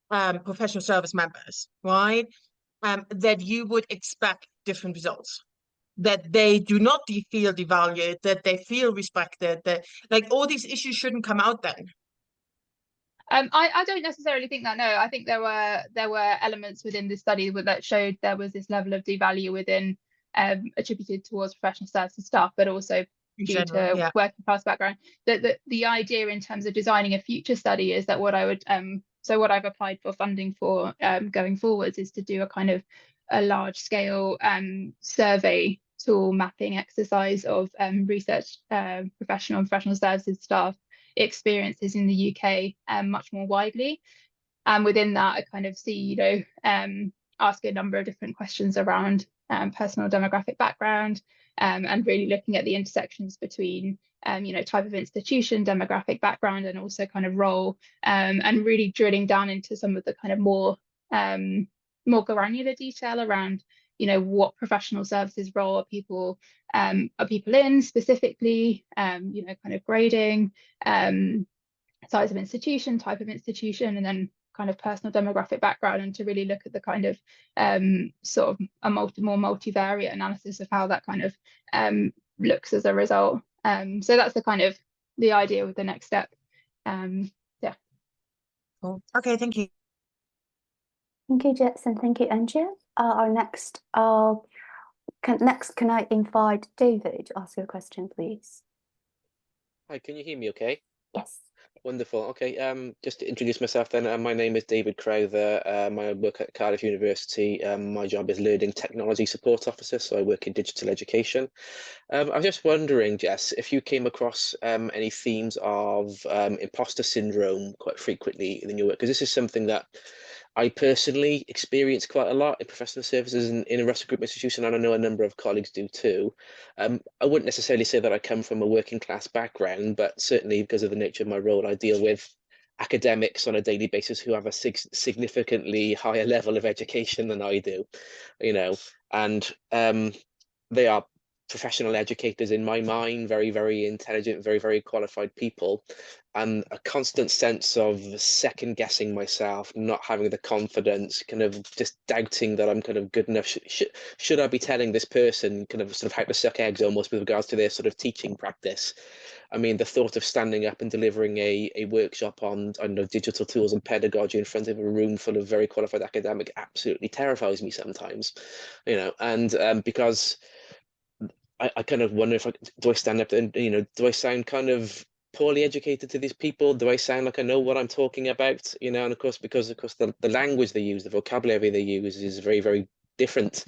professional service members, right? That you would expect different results, that they do not feel devalued, that they feel respected, that like all these issues shouldn't come out then. I don't necessarily think that. No, I think there were elements within the study that showed there was this level of devalue within attributed towards professional services staff, but also due to working class background. The idea in terms of designing a future study is that what I've applied for funding for going forwards is to do a kind of a large scale survey tool mapping exercise of research professional and professional services staff experiences in the UK much more widely. And within that, I kind of see, ask a number of different questions around personal demographic background, and really looking at the intersections between, type of institution, demographic background, and also kind of role, and really drilling down into some of the kind of more granular detail around, what professional services role are people in specifically, kind of grading, size of institution, type of institution, and then kind of personal demographic background, and to really look at the kind of sort of a more multivariate analysis of how that kind of looks as a result. So that's the kind of the idea with the next step. Cool. Okay, thank you. Thank you, Jess, and thank you, Andrea. our next, can I invite David to ask your question, please? Hi, can you hear me okay? Yes. Wonderful. Okay, just to introduce myself then, my name is David Crowther. I work at Cardiff University. My job is Learning Technology Support Officer, so I work in digital education. I was just wondering, Jess, if you came across any themes of imposter syndrome quite frequently in your work, because this is something that I personally experience quite a lot in professional services and in a Russell Group institution, and I know a number of colleagues do too. I wouldn't necessarily say that I come from a working class background, but certainly because of the nature of my role, I deal with academics on a daily basis who have a significantly higher level of education than I do, you know, and they are professional educators in my mind, very, very intelligent, very, very qualified people, and a constant sense of second guessing myself, not having the confidence, kind of just doubting that I'm kind of good enough. Should I be telling this person kind of sort of how to suck eggs almost with regards to their sort of teaching practice? I mean, the thought of standing up and delivering a workshop on, I don't know, digital tools and pedagogy in front of a room full of very qualified academic absolutely terrifies me sometimes, you know, and because I kind of wonder if do I stand up and, you know, do I sound kind of poorly educated to these people? Do I sound like I know what I'm talking about? You know, and of course, because the language they use, the vocabulary they use is very, very different.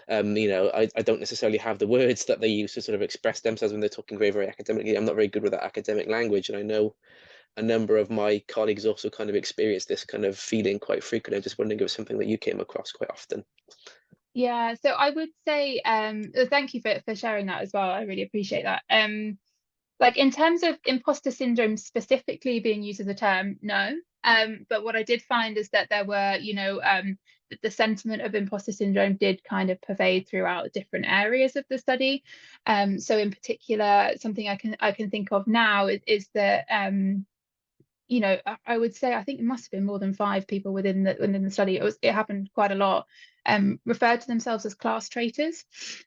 You know, I don't necessarily have the words that they use to sort of express themselves when they're talking very, very academically. I'm not very good with that academic language. And I know a number of my colleagues also kind of experience this kind of feeling quite frequently. I'm just wondering if it's something that you came across quite often. Yeah, so I would say thank you for sharing that as well. I really appreciate that. Like in terms of imposter syndrome specifically being used as a term, no. But what I did find is that there were, you know, the sentiment of imposter syndrome did kind of pervade throughout different areas of the study. So in particular, something I can think of now is that you know, I would say I think it must have been more than 5 people within the study. It happened quite a lot. Referred to themselves as class traitors,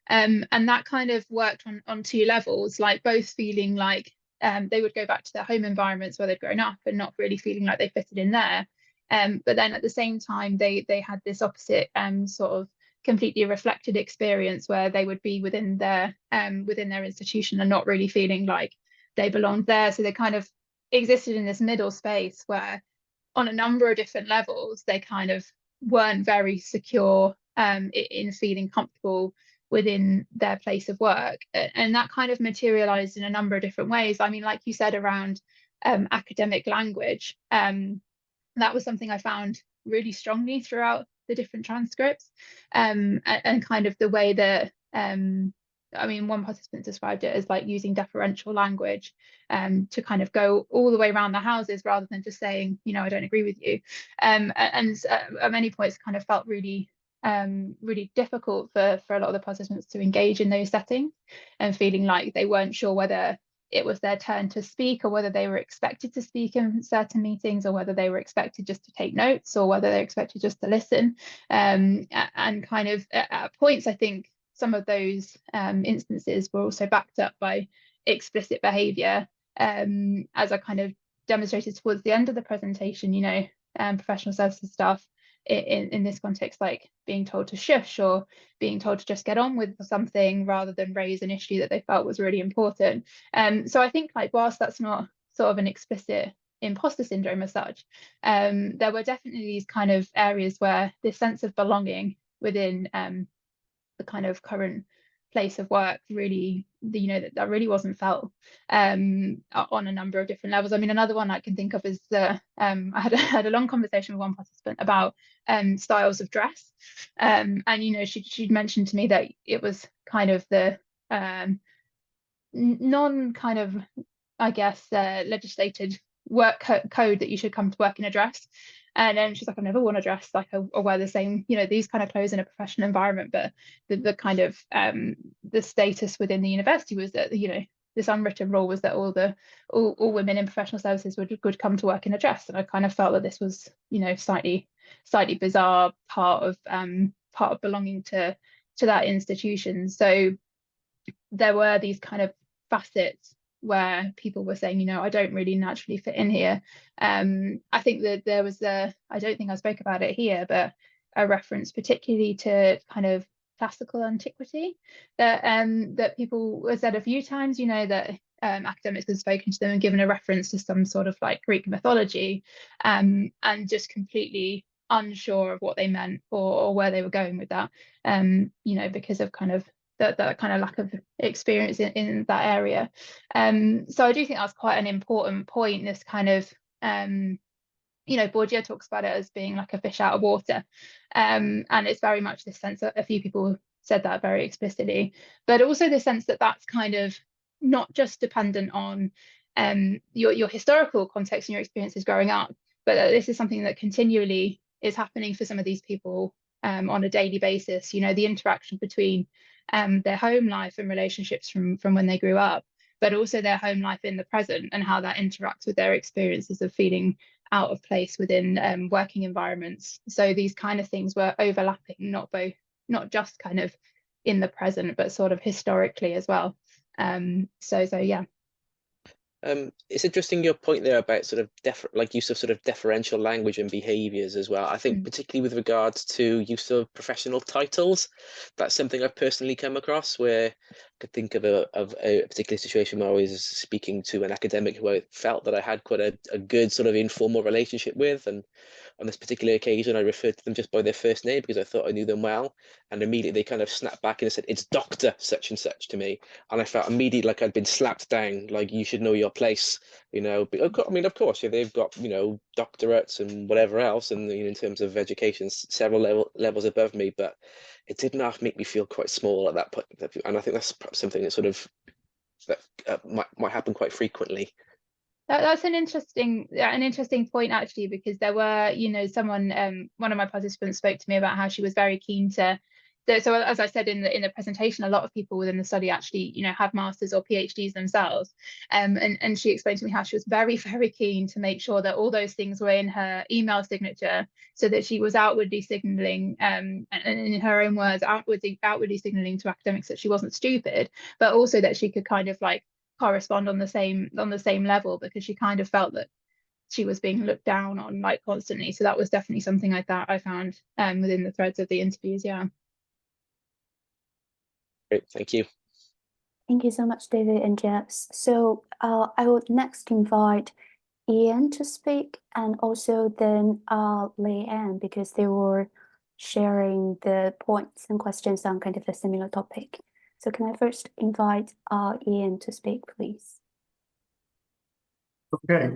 and that kind of worked on 2 levels, like both feeling like they would go back to their home environments where they'd grown up and not really feeling like they fitted in there. But then at the same time, they had this opposite sort of completely reflected experience where they would be within their institution and not really feeling like they belonged there. So they kind of existed in this middle space where on a number of different levels they kind of weren't very secure in feeling comfortable within their place of work, and that kind of materialized in a number of different ways. I mean, like you said, around academic language, that was something I found really strongly throughout the different transcripts, and kind of the way that I mean, one participant described it as like using deferential language to kind of go all the way around the houses rather than just saying, you know, I don't agree with you. And at many points kind of felt really really difficult for a lot of the participants to engage in those settings, and feeling like they weren't sure whether it was their turn to speak or whether they were expected to speak in certain meetings, or whether they were expected just to take notes, or whether they're expected just to listen. And kind of at points, I think some of those instances were also backed up by explicit behaviour, as I kind of demonstrated towards the end of the presentation. You know, professional services staff in this context, like being told to shush or being told to just get on with something rather than raise an issue that they felt was really important. So I think, like, whilst that's not sort of an explicit imposter syndrome as such, there were definitely these kind of areas where this sense of belonging within the kind of current place of work really, you know, that really wasn't felt on a number of different levels. I mean, another one I can think of is I had a long conversation with one participant about styles of dress, and you know, she'd mentioned to me that it was kind of the non kind of, I guess, legislated work code that you should come to work in a dress. And then she's like, I've never worn a dress, like I wear the same, you know, these kind of clothes in a professional environment. But the kind of the status within the university was that, you know, this unwritten rule was that all women in professional services would come to work in a dress. And I kind of felt that this was, you know, slightly bizarre part of belonging to that institution. So there were these kind of facets where people were saying, you know, I don't really naturally fit in here. I think that there was I don't think I spoke about it here, but a reference particularly to kind of classical antiquity that that people have said a few times, you know, that academics have spoken to them and given a reference to some sort of like Greek mythology, and just completely unsure of what they meant or where they were going with that, you know, because of kind of that kind of lack of experience in that area. So I do think that's quite an important point, this kind of you know, Bourdieu talks about it as being like a fish out of water, and it's very much this sense that a few people said that very explicitly, but also the sense that that's kind of not just dependent on your historical context and your experiences growing up, but that this is something that continually is happening for some of these people on a daily basis. You know, the interaction between their home life and relationships from when they grew up, but also their home life in the present and how that interacts with their experiences of feeling out of place within working environments. So these kind of things were overlapping, not just kind of in the present, but sort of historically as well. So yeah. It's interesting your point there about sort of use of sort of deferential language and behaviours as well. I think particularly with regards to use of professional titles, that's something I've personally come across, where I could think of a particular situation where I was speaking to an academic who I felt that I had quite a good sort of informal relationship with, and on this particular occasion I referred to them just by their first name because I thought I knew them well, and immediately they kind of snapped back and said, "It's Dr. such and such" to me, and I felt immediately like I'd been slapped down, like, you should know your place, you know. But I mean, of course, yeah, they've got, you know, doctorates and whatever else, and, you know, in terms of education, several levels above me, but it did not make me feel quite small at that point, and I think that's perhaps something that sort of might happen quite frequently. That's an interesting point, actually, because there were, you know, someone, one of my participants spoke to me about how she was very keen to. So as I said in the presentation, a lot of people within the study actually, you know, have masters or PhDs themselves, and she explained to me how she was very, very keen to make sure that all those things were in her email signature, so that she was outwardly signaling, and in her own words, outwardly signaling to academics that she wasn't stupid, but also that she could kind of like correspond on the same level, because she kind of felt that she was being looked down on like constantly. So that was definitely something like that I found within the threads of the interviews. Yeah. Great, thank you. Thank you so much, David and Jess. So I would next invite Ian to speak, and also then Leanne, because they were sharing the points and questions on kind of a similar topic. So can I first invite Ian to speak, please? Okay,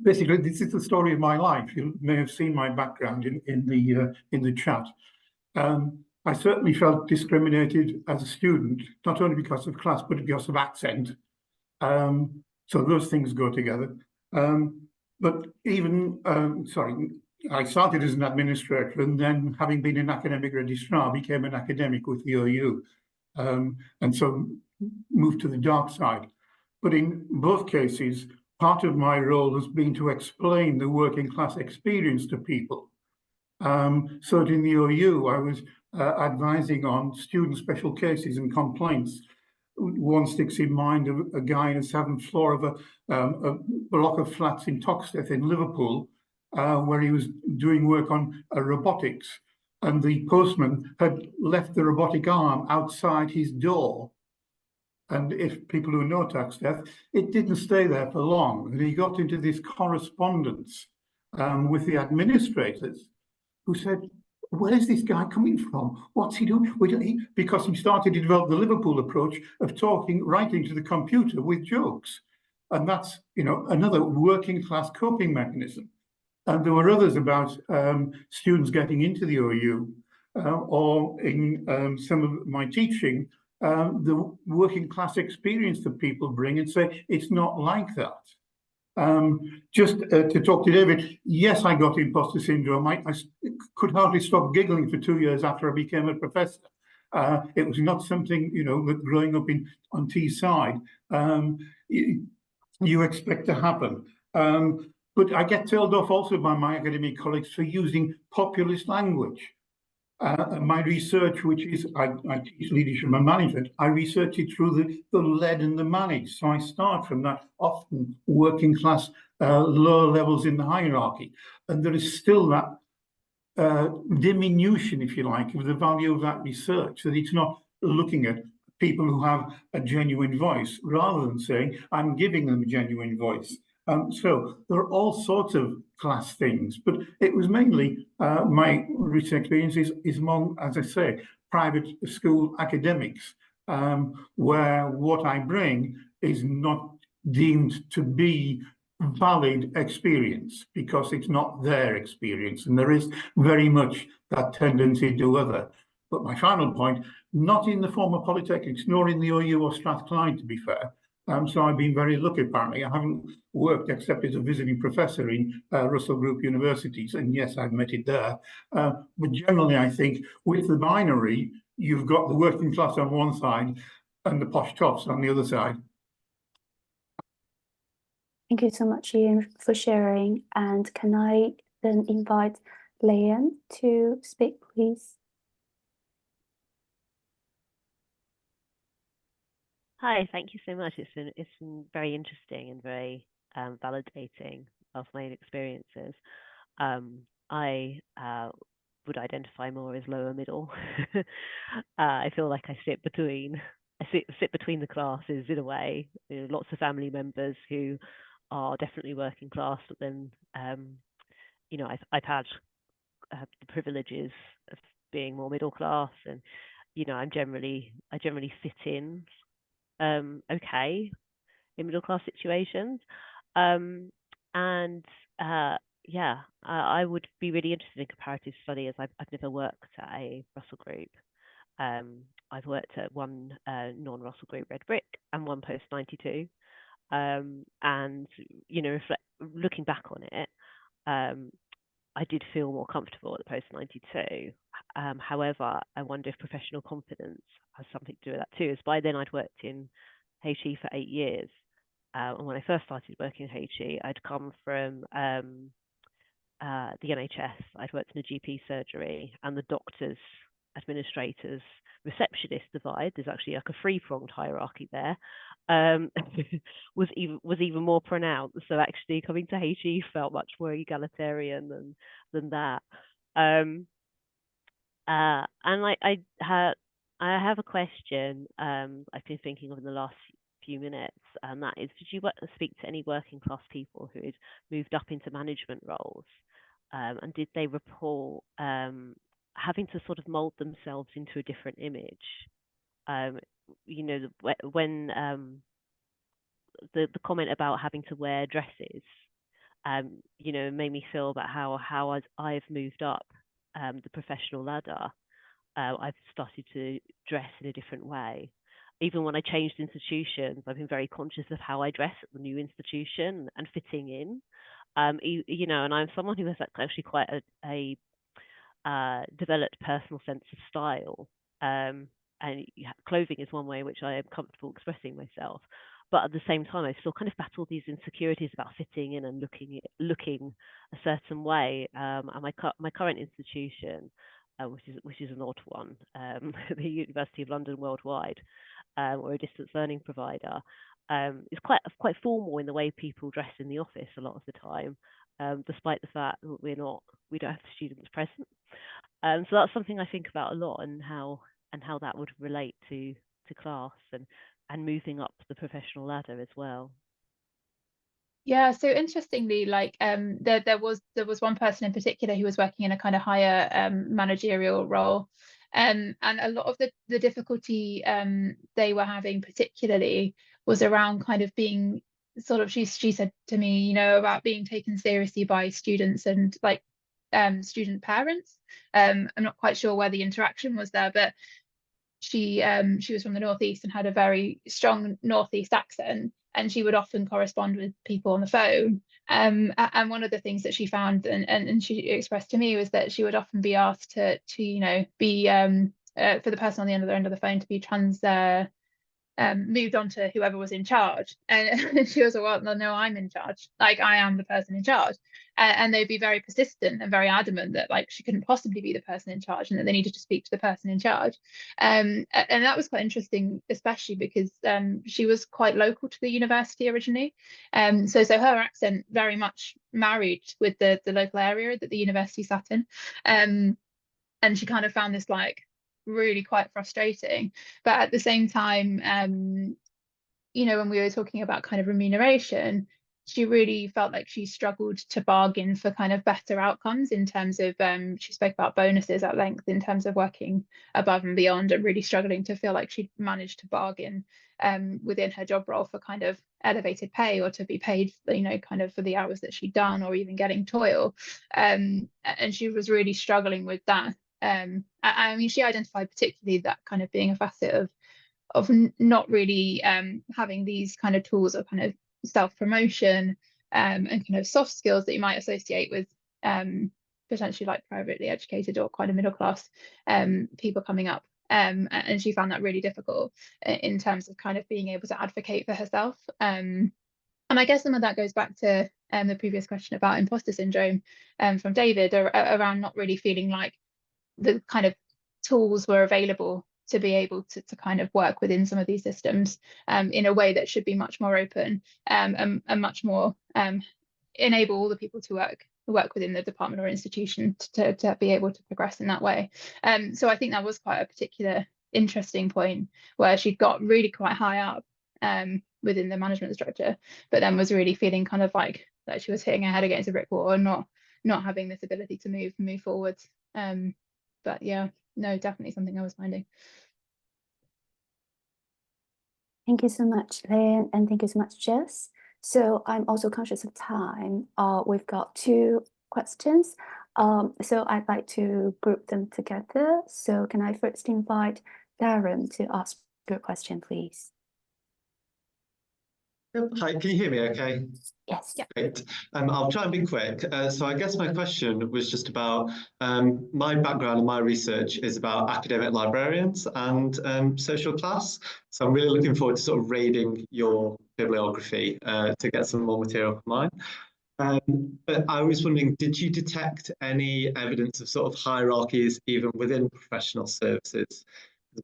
basically this is the story of my life. You may have seen my background in the chat. I certainly felt discriminated as a student, not only because of class, but because of accent. So those things go together. But even, I started as an administrator, and then, having been an academic registrar, became an academic with the OU. And so moved to the dark side. But in both cases, part of my role has been to explain the working class experience to people. So in the OU, I was advising on student special cases and complaints. One sticks in mind of a guy in the 7th floor of a block of flats in Toxteth in Liverpool, where he was doing work on robotics, and the postman had left the robotic arm outside his door. And if people who know Toxteth, it didn't stay there for long, and he got into this correspondence with the administrators, who said, "Where is this guy coming from? What's he doing?" Because he started to develop the Liverpool approach of writing to the computer with jokes. And that's, you know, another working class coping mechanism. And there were others about students getting into the OU, or in some of my teaching, the working class experience that people bring, and say, it's not like that. Just to talk to David, yes, I got imposter syndrome. I could hardly stop giggling for 2 years after I became a professor. It was not something, you know, that growing up on Teesside, you expect to happen. But I get told off also by my academic colleagues for using populist language. My research, which is, I teach leadership and management, I research it through the led and the managed. So I start from that often working class, lower levels in the hierarchy. And there is still that diminution, if you like, of the value of that research, that it's not looking at people who have a genuine voice, rather than saying, I'm giving them a genuine voice. So there are all sorts of class things, but it was mainly my recent experience is among, as I say, private school academics, where what I bring is not deemed to be valid experience because it's not their experience, and there is very much that tendency to other. But my final point, not in the former polytechnics, nor in the OU or Strathclyde, to be fair. So I've been very lucky, apparently. I haven't worked except as a visiting professor in Russell Group universities, and yes, I've met it there. But generally, I think with the binary, you've got the working class on one side and the posh tops on the other side. Thank you so much, Ian, for sharing. And can I then invite Leanne to speak, please? Hi, thank you so much. It's been very interesting and very validating of my own experiences. I would identify more as lower middle. I feel like I sit between the classes in a way. You know, lots of family members who are definitely working class, but then you know, I've had the privileges of being more middle class, and you know, I generally fit in okay in middle class situations, and yeah, I would be really interested in comparative study, as I've never worked at a Russell Group. I've worked at one non-Russell Group Red Brick and one post 92, and you know, looking back on it, I did feel more comfortable at the post 92. However, I wonder if professional confidence has something to do with that too. As by then I'd worked in HE for 8 years, and when I first started working in HE, I'd come from the NHS. I'd worked in a GP surgery, and the doctors, administrators, receptionist divide, there's actually like a three-pronged hierarchy there, was even more pronounced. So actually coming to HE felt much more egalitarian than that. And I have a question I've been thinking of in the last few minutes, and that is, did you speak to any working class people who had moved up into management roles, and did they report having to sort of mold themselves into a different image? You know, when the comment about having to wear dresses, you know, made me feel about how as I've moved up the professional ladder, I've started to dress in a different way. Even when I changed institutions, I've been very conscious of how I dress at the new institution and fitting in. You know, and I'm someone who has actually quite a developed personal sense of style. And clothing is one way in which I am comfortable expressing myself. But at the same time, I still kind of battle these insecurities about fitting in and looking a certain way. And my current institution, which is an odd one, the University of London Worldwide, or a distance learning provider, is quite formal in the way people dress in the office a lot of the time, despite the fact that we don't have the students present. So that's something I think about a lot, and how that would relate to class and moving up the professional ladder as well. Yeah, so interestingly, like there was one person in particular who was working in a kind of higher managerial role, and a lot of the difficulty they were having particularly was around kind of being sort of, she said to me, you know, about being taken seriously by students and like student parents. I'm not quite sure where the interaction was there, but she was from the Northeast and had a very strong Northeast accent, and she would often correspond with people on the phone. And one of the things that she found and she expressed to me was that she would often be asked to you know, be for the person on the other end of the phone to be moved on to whoever was in charge, and she was like, well, no, I'm in charge, like I am the person in charge, and they'd be very persistent and very adamant that like she couldn't possibly be the person in charge and that they needed to speak to the person in charge. And that was quite interesting, especially because she was quite local to the university originally, so her accent very much married with the local area that the university sat in, and she kind of found this like really quite frustrating. But at the same time, you know, when we were talking about kind of remuneration, she really felt like she struggled to bargain for kind of better outcomes in terms of she spoke about bonuses at length in terms of working above and beyond, and really struggling to feel like she'd managed to bargain within her job role for kind of elevated pay, or to be paid, you know, kind of for the hours that she'd done, or even getting toil, and she was really struggling with that. I mean, she identified particularly that kind of being a facet of not really having these kind of tools of kind of self-promotion and kind of soft skills that you might associate with potentially like privately educated or kind of middle class people coming up. And she found that really difficult in terms of kind of being able to advocate for herself. And I guess some of that goes back to the previous question about imposter syndrome from David, around not really feeling like the kind of tools were available to be able to kind of work within some of these systems in a way that should be much more open and much more enable all the people to work within the department or institution to be able to progress in that way. So I think that was quite a particular interesting point, where she got really quite high up within the management structure, but then was really feeling kind of like that she was hitting her head against a brick wall and not having this ability to move forwards. But yeah, no, definitely something I was finding. Thank you so much, Lynn, and thank you so much, Jess. So I'm also conscious of time. We've got 2 questions. So I'd like to group them together. So can I first invite Darren to ask your question, please? Hi, can you hear me okay? Yes. Yeah. Great. I'll try and be quick. So I guess my question was just about my background and my research is about academic librarians and social class. So I'm really looking forward to sort of raiding your bibliography to get some more material for mine. But I was wondering, did you detect any evidence of sort of hierarchies even within professional services?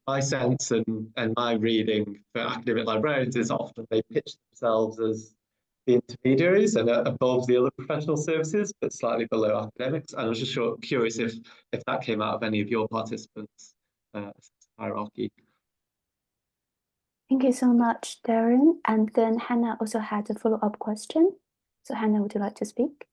My sense and my reading for academic librarians is often they pitch themselves as the intermediaries and above the other professional services, but slightly below academics. And I was just curious if that came out of any of your participants' hierarchy. Thank you so much, Darren. And then Hannah also had a follow-up question. So Hannah, would you like to speak?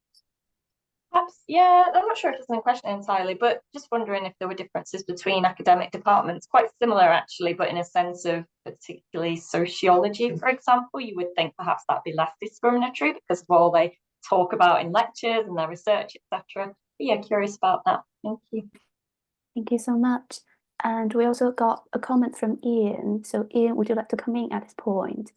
Perhaps, yeah, I'm not sure if it's a question entirely, but just wondering if there were differences between academic departments, quite similar actually, but in a sense of particularly sociology, for example, you would think perhaps that'd be less discriminatory because of all they talk about in lectures and their research, etc. Yeah, curious about that. Thank you. Thank you so much. And we also got a comment from Ian. So Ian, would you like to come in at this point?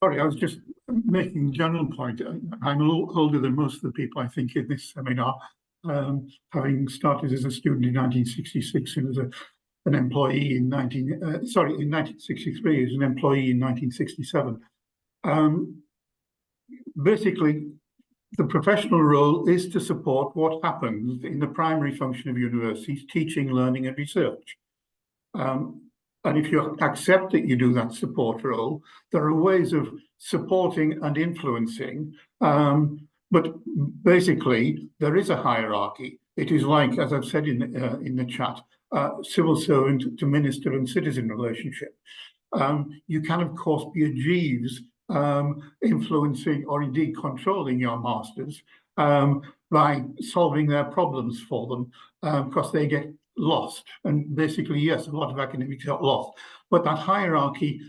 Sorry, I was just making a general point. I'm a little older than most of the people I think in this seminar, having started as a student in 1966 and as an employee in 1963 as an employee in 1967. Basically, the professional role is to support what happens in the primary function of universities, teaching, learning, and research. And if you accept that you do that support role, there are ways of supporting and influencing. But basically, there is a hierarchy. It is like, as I've said in the chat, civil servant to minister and citizen relationship. You can, of course, be a Jeeves influencing or indeed controlling your masters by solving their problems for them because they get lost. And basically, yes, a lot of academics got lost. But that hierarchy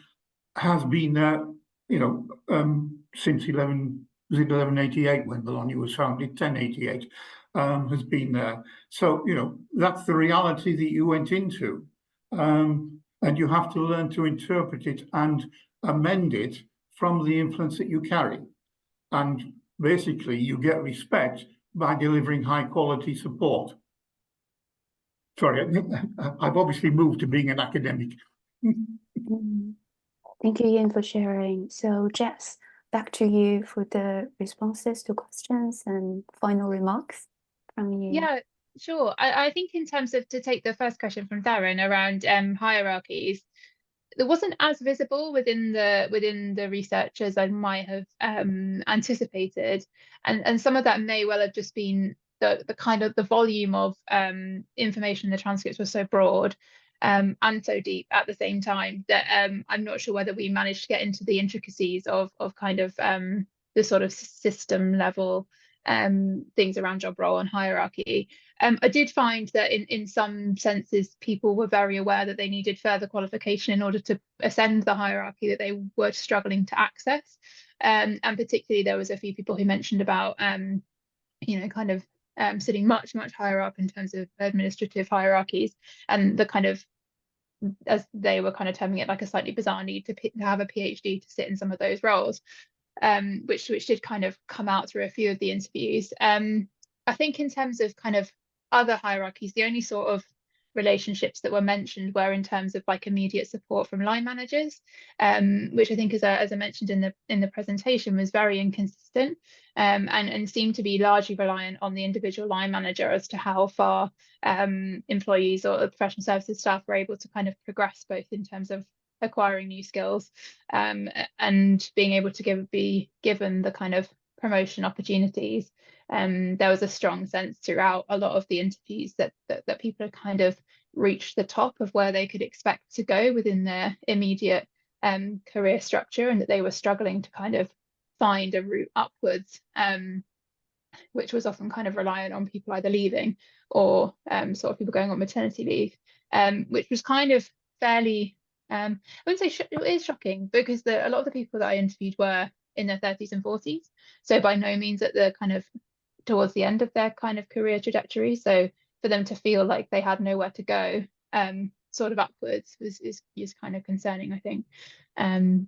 has been there, since 1188 when Bologna was founded, 1088, has been there. So, that's the reality that you went into. And you have to learn to interpret it and amend it from the influence that you carry. And basically, you get respect by delivering high quality support. sorry, I've obviously moved to being an academic. Thank you, Ian, for sharing. So, Jess, back to you for the responses to questions and final remarks from you. Yeah, sure. I think in terms of, to take the first question from Darren around hierarchies, it wasn't as visible within the research as I might have anticipated, and some of that may well have just been the kind of the volume of information in the transcripts was so broad and so deep at the same time that I'm not sure whether we managed to get into the intricacies of kind of the sort of system level things around job role and hierarchy. I did find that in some senses people were very aware that they needed further qualification in order to ascend the hierarchy that they were struggling to access, and particularly there was a few people who mentioned about you know, kind of sitting much higher up in terms of administrative hierarchies, and the kind of, as they were kind of terming it, like a slightly bizarre need to have a PhD to sit in some of those roles, which did kind of come out through a few of the interviews. I think in terms of kind of other hierarchies, the only sort of relationships that were mentioned were in terms of like immediate support from line managers, which I think, as I mentioned in the presentation, was very inconsistent, and seemed to be largely reliant on the individual line manager as to how far employees or professional services staff were able to kind of progress, both in terms of acquiring new skills and being able to be given the kind of promotion opportunities. There was a strong sense throughout a lot of the interviews that people had kind of reached the top of where they could expect to go within their immediate career structure, and that they were struggling to kind of find a route upwards, which was often kind of reliant on people either leaving or sort of people going on maternity leave, which was kind of fairly, I wouldn't say it is shocking, because a lot of the people that I interviewed were in their 30s and 40s, so by no means at the kind of towards the end of their kind of career trajectory. So for them to feel like they had nowhere to go sort of upwards is kind of concerning, I think. And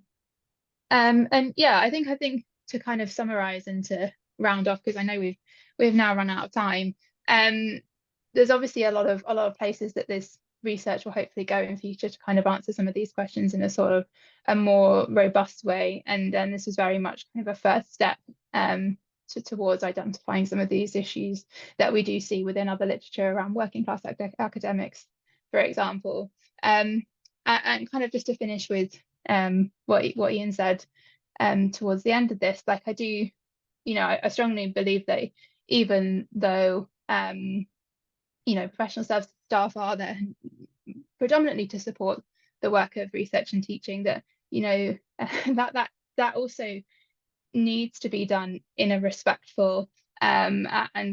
yeah, I think to kind of summarize and to round off, because I know we've now run out of time, there's obviously a lot of places that this research will hopefully go in future to kind of answer some of these questions in a sort of a more robust way, and then this was very much kind of a first step towards identifying some of these issues that we do see within other literature around working class academics, for example. And kind of just to finish with what Ian said towards the end of this, like I do, you know, I strongly believe that even though you know, professional services staff are there predominantly to support the work of research and teaching, that, you know, that also needs to be done in a respectful and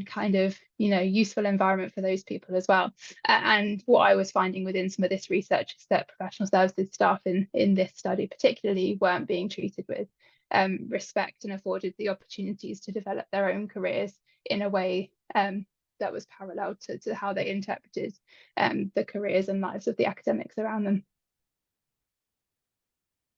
kind of, you know, useful environment for those people as well. And what I was finding within some of this research is that professional services staff in this study particularly weren't being treated with respect and afforded the opportunities to develop their own careers in a way that was parallel to how they interpreted the careers and lives of the academics around them.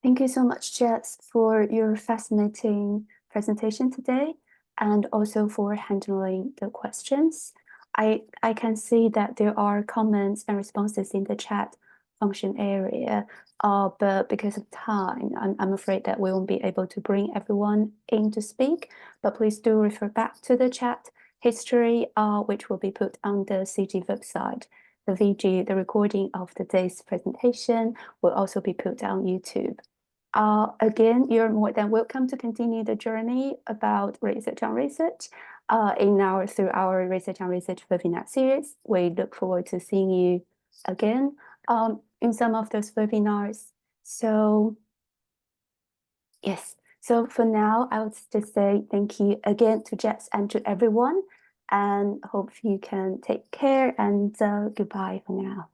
Thank you so much, Jess, for your fascinating presentation today, and also for handling the questions. I can see that there are comments and responses in the chat function area, but because of time, I'm afraid that we won't be able to bring everyone in to speak, but please do refer back to the chat history, which will be put on the CG website. The VG, the recording of today's presentation, will also be put on YouTube. Again, you're more than welcome to continue the journey about research on research through our Research on Research webinar series. We look forward to seeing you again in some of those webinars. So yes, so for now, I would just say thank you again to Jess and to everyone, and hope you can take care, and goodbye for now.